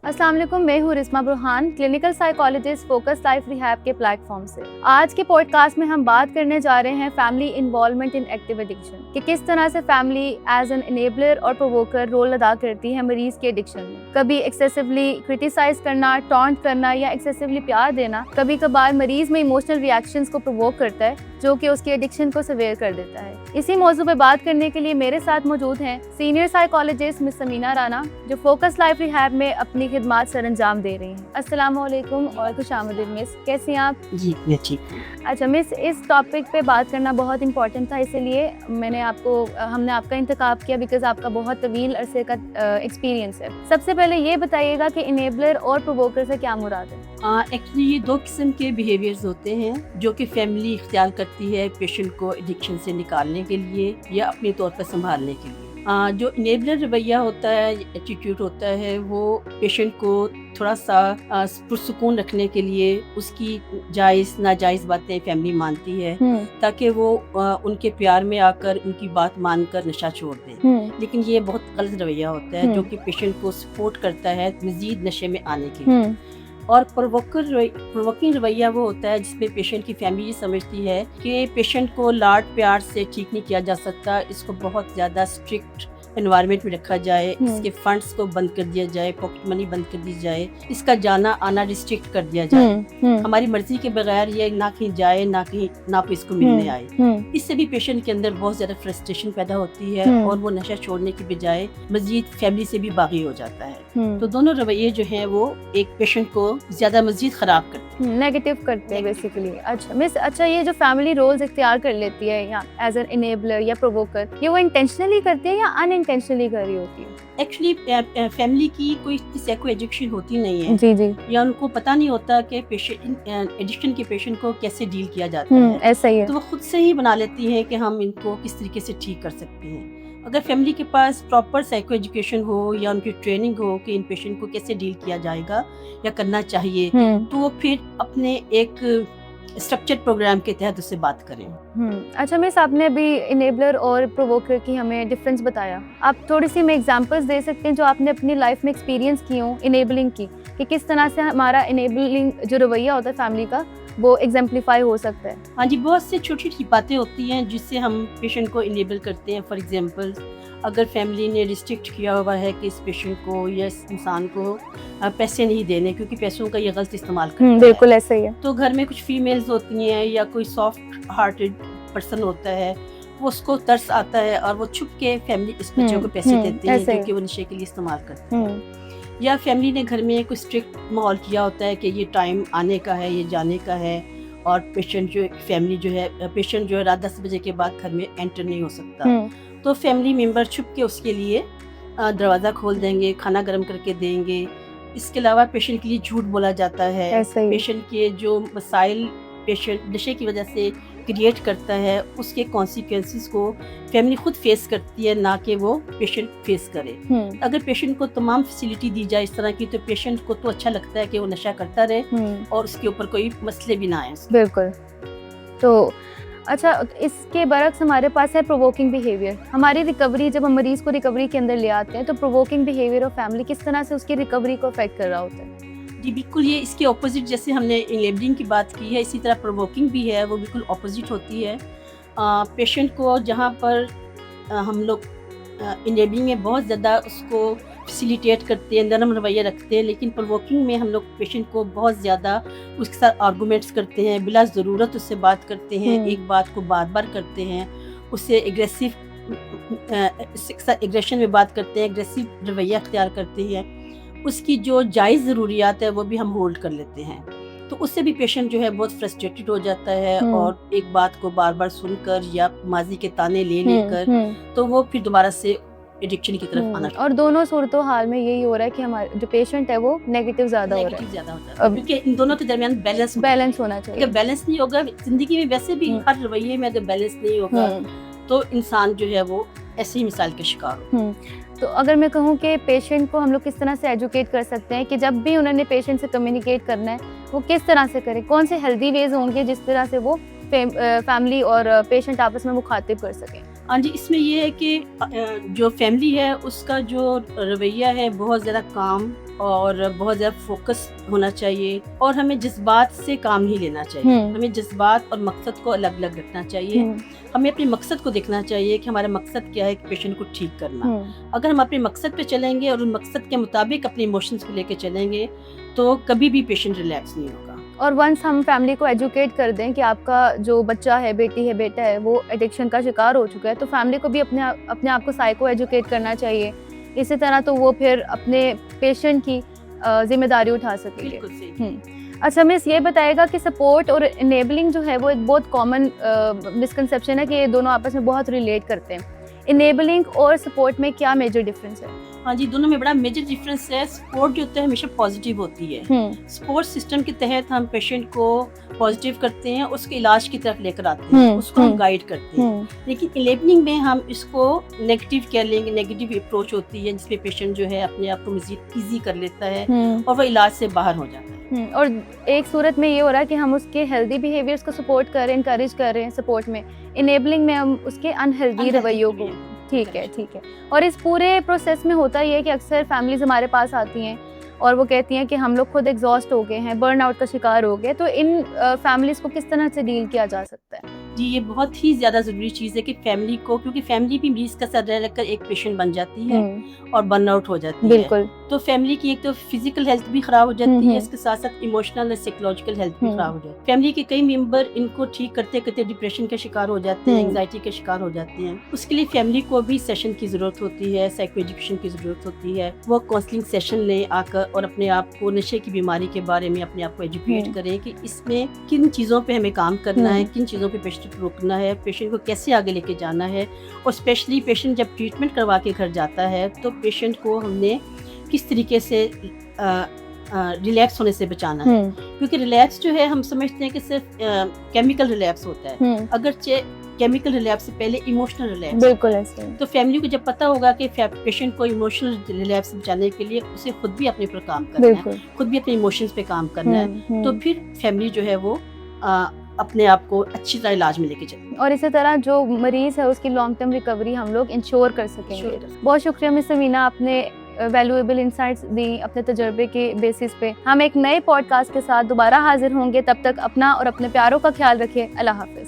अस्सलाम वालेकुम, मैं हूँ Risma Burhan, clinical psychologist focus life rehab के प्लेटफॉर्म से। आज के पॉडकास्ट में हम बात करने जा रहे हैं family involvement in active addiction, कि किस तरह से फैमिली एज एन इनेबलर और प्रोवोकर रोल अदा करती है मरीज के एडिक्शन में। कभी एक्सेसिवली क्रिटिसाइज करना, टॉन्ट करना या एक्सेसिवली प्यार देना कभी कभार मरीज में इमोशनल रिएक्शंस को प्रोवोक करता है, जो कि उसके एडिक्शन को सवेयर कर देता है। इसी मौजू पे बात करने के लिए मेरे साथ मौजूद हैं senior psychologist Miss Samina Rana, जो फोकस लाइफ रिहैब में अपनी खिदमात सर अंजाम दे रही हैं। अस्सलाम वालेकुम और खुशामदीद मिस, कैसी हैं आप? जी मैं ठीक। अच्छा मिस, इस टॉपिक पे बात करना बहुत इंपॉर्टेंट था, इसीलिए हमने आपका इंतखाब किया बिकॉज आपका बहुत तवील अरसे का एक्सपीरियंस है। सबसे पहले ये बताइएगा कि इनेबलर और प्रोवोकर से क्या मुराद है? एक्चुअली ये दो किस्म के बिहेवियर्स होते हैं जो कि फैमिली इख्तियार करती है पेशेंट को एडिक्शन से निकालने के लिए या अपने तौर पर संभालने के लिए। जो इनेबलर रवैया होता है, एटीट्यूड होता है, वो पेशेंट को थोड़ा सा पुरसुकून रखने के लिए उसकी जायज़ नाजायज़ बातें फैमिली मानती है ताकि वो उनके प्यार में आकर उनकी बात मानकर नशा छोड़ दें। लेकिन ये बहुत गलत रवैया होता है जो कि पेशेंट को सपोर्ट करता है मज़ीद नशे में आने के लिए। और प्रोवोकिंग रवैया वो होता है जिसमें पेशेंट की फैमिली ये समझती है कि पेशेंट को लाड प्यार से ठीक नहीं किया जा सकता, इसको बहुत ज़्यादा स्ट्रिक्ट एनवायरनमेंट में रखा जाए, इसके फंड्स को बंद कर दिया जाए, पॉकेट मनी बंद कर दी जाए, इसका जाना आना रिस्ट्रिक्ट कर दिया जाए, हमारी मर्जी के बगैर ये ना कहीं जाए ना कोई इसको मिलने आए। इससे भी पेशेंट के अंदर बहुत ज्यादा फ्रस्ट्रेशन पैदा होती है और वो नशा छोड़ने की बजाय मजीद फैमिली से भी बागी हो जाता है। तो दोनों रवैये जो हैं वो एक पेशेंट को ज्यादा मजीद खराब करते हैं, नेगेटिव करते हैं बेसिकली। अच्छा मिस, ये जो फैमिली रोल्स इख्तियार कर लेती है या एज एन इनेबलर या प्रोवोकर, ये वो इंटेंशनली करती है या अनइंटेंशनली कर रही होती है? एक्चुअली फैमिली की कोई साइको एडिक्शन होती नहीं है जी, या उनको पता नहीं होता कि पेशेंट एडिक्शन के पेशेंट को कैसे डील किया जाता है। ऐसा ही है। तो वो खुद से ही बना लेती हैं कि हम इनको किस तरीके से ठीक कर सकते हैं। अगर फैमिली के पास प्रॉपर साइको एजुकेशन हो या उनकी ट्रेनिंग हो कि इन पेशेंट को कैसे डील किया जाएगा या करना चाहिए, तो वो फिर अपने एक स्ट्रक्चर्ड प्रोग्राम के तहत उससे बात करें। अच्छा मिस, आपने अभी इनेबलर और प्रोवोकर की हमें डिफरेंस बताया, आप थोड़ी सी हमें एग्जांपल्स दे सकते हैं जो आपने अपनी लाइफ में एक्सपीरियंस की हो इनेबलिंग की, कि किस तरह से हमारा इनेबलिंग जो रवैया होता है फैमिली का वो एग्जाम्पलीफाई हो सकता है? हाँ जी, बहुत सी छोटी छोटी बातें होती हैं जिससे हम पेशेंट को इनेबल करते हैं। फॉर एग्जांपल, अगर फैमिली ने रिस्ट्रिक्ट किया हुआ है कि इस पेशेंट को या इस इंसान को पैसे नहीं देने क्योंकि पैसों का ये गलत इस्तेमाल करता है, बिल्कुल ऐसा ही है। तो घर में कुछ फीमेल्स होती हैं या कोई सॉफ्ट हार्टेड पर्सन होता है, वो उसको तरस आता है और वो छुप के फैमिली इस बच्चों को पैसे देते हैं क्योंकि वो नशे के लिए इस्तेमाल करते हैं। या फैमिली ने घर में कोई स्ट्रिक्ट माहौल किया होता है कि ये टाइम आने का है, ये जाने का है, और पेशेंट जो है रात 10 बजे के बाद घर में एंटर नहीं हो सकता। तो फैमिली मेंबर छुप के उसके लिए दरवाज़ा खोल देंगे, खाना गर्म करके देंगे। इसके अलावा पेशेंट के लिए झूठ बोला जाता है। पेशेंट के जो मसाइल पेशेंट नशे की वजह से क्रिएट करता है उसके कॉन्सिक्वेंसेस को फैमिली खुद फेस करती है, ना कि वो पेशेंट फेस करे। अगर पेशेंट को तमाम फैसिलिटी दी जाए इस तरह की, तो पेशेंट को तो अच्छा लगता है कि वो नशा करता रहे और उसके ऊपर कोई मसले भी ना आए। बिल्कुल। तो अच्छा, इसके बरक्स हमारे पास है प्रोवोकिंग बिहेवियर। हमारी रिकवरी, जब हम मरीज को रिकवरी के अंदर ले आते हैं तो प्रोवोकिंग बिहेवियर ऑफ फैमिली किस तरह से उसकी रिकवरी को अफेक्ट कर रहा होता है? जी बिल्कुल, ये इसके ऑपोजिट, जैसे हमने इनेबलिंग की बात की है, इसी तरह प्रोवोकिंग भी है, वो बिल्कुल ऑपोजिट होती है। पेशेंट को जहाँ पर हम लोग इनेबलिंग में बहुत ज़्यादा उसको फैसिलिटेट करते हैं, नरम रवैया रखते हैं, लेकिन प्रोवोकिंग में हम लोग पेशेंट को बहुत ज़्यादा उसके साथ आर्गूमेंट्स करते हैं, बिला ज़रूरत उससे बात करते हैं, एक बात को बार बार करते हैं, उससे एग्रेशन में बात करते हैं, एग्रेसिव रवैया अख्तियार करते हैं। उसकी जो जायज़ ज़रूरियात है वो भी हम होल्ड कर लेते हैं। तो उससे भी पेशेंट जो है बहुत फ्रस्ट्रेटेड हो जाता है और एक बात को बार बार सुनकर या माजी के ताने ले लेकर तो वो फिर दोबारा से एडिक्शन की तरफ आना। और दोनों सूरतों हाल में यही हो रहा है कि हमारे जो पेशेंट है वो नेगेटिव ज़्यादा हो रहा है, क्योंकि इन दोनों के दरमियान बैलेंस होना चाहिए। अगर बैलेंस नहीं होगा जिंदगी में, वैसे भी हर रवैये में अगर बैलेंस नहीं होगा तो इंसान जो है वो ऐसी मिसाल के शिकार हो। तो अगर मैं कहूँ कि पेशेंट को हम लोग किस तरह से एजुकेट कर सकते हैं कि जब भी उन्होंने पेशेंट से कम्युनिकेट करना है वो किस तरह से करें, कौन से हेल्दी वेज होंगे जिस तरह से वो फैमिली और पेशेंट आपस में मुखातिब कर सकें? हाँ जी, इसमें ये है कि जो फैमिली है उसका जो रवैया है बहुत ज़्यादा काम اور بہت زیادہ فوکس ہونا چاہیے، اور ہمیں جذبات سے کام نہیں لینا چاہیے. ہمیں جذبات اور مقصد کو الگ الگ رکھنا چاہیے. ہمیں اپنے مقصد کو دیکھنا چاہیے کہ ہمارا مقصد کیا ہے، کہ پیشنٹ کو ٹھیک کرنا. اگر ہم اپنے مقصد پہ چلیں گے اور ان مقصد کے مطابق اپنے ایموشنز کو لے کے چلیں گے تو کبھی بھی پیشنٹ ریلیکس نہیں ہوگا. اور ونس ہم فیملی کو ایجوکیٹ کر دیں کہ آپ کا جو بچہ ہے، بیٹی ہے، بیٹا ہے، وہ ایڈکشن کا شکار ہو چکا ہے، تو فیملی کو بھی اپنے آپ کو سائیکو ایجوکیٹ کرنا چاہیے. اسی طرح تو وہ پھر اپنے پیشنٹ کی ذمہ داری اٹھا سکیں گے. بالکل صحیح. اچھا مس، یہ بتائے گا کہ سپورٹ اور انیبلنگ جو ہے وہ ایک بہت کامن مسکنسیپشن ہے کہ یہ دونوں آپس میں بہت ریلیٹ کرتے ہیں. انیبلنگ اور سپورٹ میں کیا میجر ڈفرینس ہے؟ ہاں جی، دونوں میں بڑا میجر ڈفرینس ہے. سپورٹ جو ہوتا ہے ہمیشہ پازیٹیو ہوتی ہے. سپورٹ سسٹم کے تحت ہم پیشنٹ کو پازیٹیو کرتے ہیں، اس کے علاج کی طرف لے کر آتے ہیں، اس کو ہم گائیڈ کرتے ہیں. لیکن انیبلنگ میں ہم اس کو نیگیٹو کہہ لیں گے، نیگیٹو اپروچ ہوتی ہے جس میں پیشنٹ جو ہے اپنے آپ کو مزید ایزی کر لیتا ہے اور وہ علاج سے باہر ہو جاتا ہے. اور ایک صورت میں یہ ہو رہا ہے کہ ہم اس کے ہیلدی بیہیویئرس کو سپورٹ کر رہے ہیں، انکریج کر رہے ہیں سپورٹ میں. انیبلنگ میں ہم اس کے انہیلدی رویوں کو. ٹھیک ہے. اور اس پورے پروسیس میں ہوتا یہ ہے کہ اکثر فیملیز ہمارے پاس آتی ہیں اور وہ کہتی ہیں کہ ہم لوگ خود ایگزاسٹ ہو گئے ہیں، برن آؤٹ کا شکار ہو گئے. تو ان فیملیز کو کس طرح سے ڈیل کیا جا سکتا ہے؟ جی، یہ بہت ہی زیادہ ضروری چیز ہے کہ فیملی کو، کیونکہ فیملی بھی مریض کا سر رہ کر ایک پیشنٹ بن جاتی ہے اور برن آؤٹ ہو جاتی ہے. بالکل. تو فیملی کی ایک تو فزیکل ہیلتھ بھی خراب ہو جاتی ہے، اس کے ساتھ ساتھ ایموشنل اور سائیکولوجیکل ہیلتھ بھی خراب ہو جاتی ہے. فیملی کے کئی ممبر ان کو ٹھیک کرتے کرتے ڈپریشن کا شکار ہو جاتے ہیں، انگزائٹی کا شکار ہو جاتے ہیں. اس کے لیے فیملی کو بھی سیشن کی ضرورت ہوتی ہے، سائیکو ایجوکیشن کی ضرورت ہوتی ہے. وہ کاؤنسلنگ سیشن لیں آ کر اور اپنے آپ کو نشے کی بیماری کے بارے میں اپنے آپ کو ایجوکیٹ کریں کہ اس میں کن چیزوں پہ ہمیں کام کرنا ہے، کن چیزوں پہ پیشنٹ کو روکنا ہے، پیشنٹ کو کیسے آگے لے کے جانا ہے. اور اسپیشلی پیشنٹ جب ٹریٹمنٹ کروا کے گھر جاتا ہے تو پیشنٹ کو ہم نے کس طریقے سے ریلیکس ہونے سے بچانا ہے. کیونکہ ریلیکس جو ہے ہم سمجھتے ہیں کہ صرف کیمیکل ریلیکس ہوتا ہے، اگرچہ کیمیکل ریلیکس سے پہلے ایموشنل ریلیکس. بالکل ایسے. تو فیملی کو جب پتہ ہوگا کہ پیشنٹ کو ایموشنل ریلیکس بچانے کے لیے اسے خود بھی اپنے پر کام کرنا ہے، خود بھی اپنے ایموشنز پہ کام کرنا ہے، تو پھر فیملی جو ہے وہ اپنے آپ کو اچھی طرح علاج میں لے کے چلیں. اور اسی طرح جو مریض ہے اس کی لانگ ٹرم ریکوری ہم لوگ انشور کر سکیں گے. بہت شکریہ مس سمینا، آپ نے ویلیویبل انسائٹس دی اپنے تجربے کے بیسس پہ. ہم ایک نئے پوڈ کاسٹ کے ساتھ دوبارہ حاضر ہوں گے. تب تک اپنا اور اپنے پیاروں کا خیال رکھیے. اللہ حافظ.